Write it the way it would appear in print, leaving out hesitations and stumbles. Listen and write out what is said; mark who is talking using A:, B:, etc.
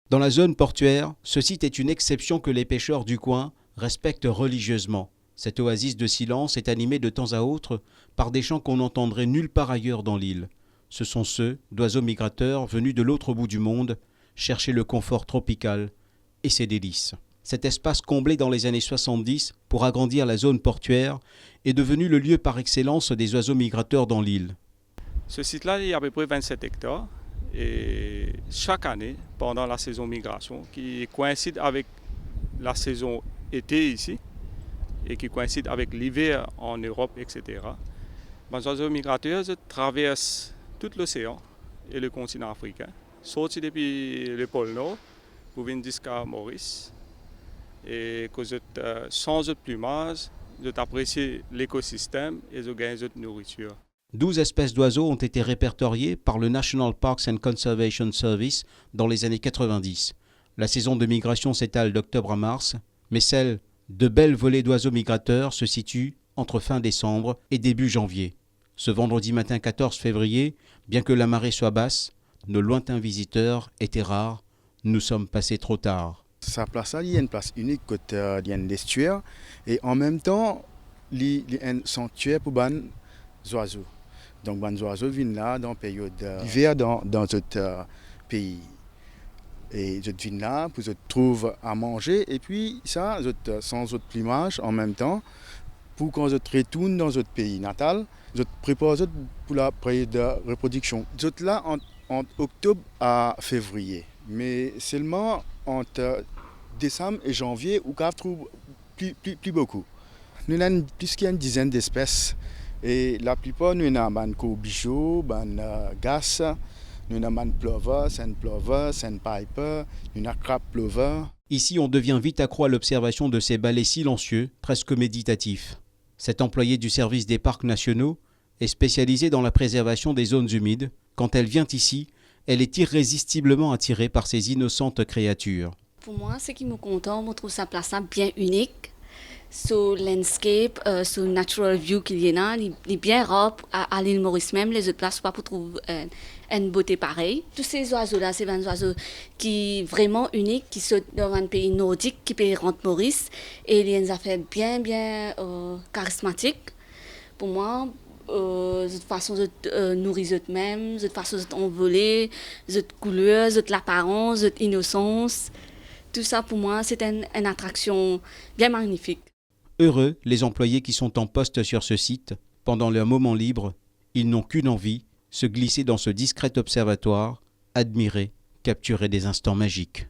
A: Dans la zone portuaire, ce site est une exception que les pêcheurs du coin respectent religieusement. Cette oasis de silence est animée de temps à autre par des chants qu'on n'entendrait nulle part ailleurs dans l'île. Ce sont ceux d'oiseaux migrateurs venus de l'autre bout du monde chercher le confort tropical et ses délices. Cet espace comblé dans les années 70 pour agrandir la zone portuaire est devenu le lieu par excellence des oiseaux migrateurs dans l'île.
B: Ce site-là, il y a à peu près 27 hectares. Et chaque année, pendant la saison migration, qui coïncide avec la saison été ici, et qui coïncide avec l'hiver en Europe, etc., les oiseaux migrateurs traversent tout l'océan et le continent africain, sortis depuis le pôle Nord pour venir jusqu'à Maurice. Et que sans plumage, ils apprécient l'écosystème et ils gagnent de nourriture.
A: 12 espèces d'oiseaux ont été répertoriées par le National Parks and Conservation Service dans les années 90. La saison de migration s'étale d'octobre à mars, mais celle de belles volées d'oiseaux migrateurs se situe entre fin décembre et début janvier. Ce vendredi matin 14 février, bien que la marée soit basse, nos lointains visiteurs étaient rares. Nous sommes passés trop tard.
C: Sa place là, il y a une place unique côté il y a un estuaire et en même temps il y a un sanctuaire pour les oiseaux. Donc les oiseaux viennent là dans la période d'hiver dans notre pays. Et ils viennent là pour trouver à manger et puis ça, sans autre plumage en même temps, pour quand ils retournent dans notre pays natal, ils préparent pour la période de reproduction. Ils sont là entre octobre à février, mais seulement entre décembre et janvier où on trouve plus beaucoup. Nous avons plus qu'une dizaine d'espèces et la plupart nous avons des corbichaux, des gas, nous avons des plovers, sandplover, sandpiper, nous avons crab plover.
A: Ici, on devient vite accro à l'observation de ces balais silencieux, presque méditatifs. Cet employé du service des parcs nationaux est spécialisé dans la préservation des zones humides. Quand elle vient ici, elle est irrésistiblement attirée par ces innocentes créatures.
D: Pour moi, ce qui me contente, je trouve sa place bien unique. Ce landscape, ce natural view qu'il y a, il est bien rare à l'île Maurice même. Les autres places, pas pour trouver une beauté pareille. Tous ces oiseaux-là, c'est des oiseaux qui sont vraiment uniques, qui sont dans un pays nordique, qui peut rentrer Maurice. Et il y a une affaire bien charismatique. Pour moi, de toute façon, de nourrir eux-mêmes, de toute façon, d'envoler, de couleurs, de l'apparence, de l'innocence. Tout ça, pour moi, c'est une attraction bien magnifique.
A: Heureux, les employés qui sont en poste sur ce site, pendant leur moment libre, ils n'ont qu'une envie, se glisser dans ce discret observatoire, admirer, capturer des instants magiques.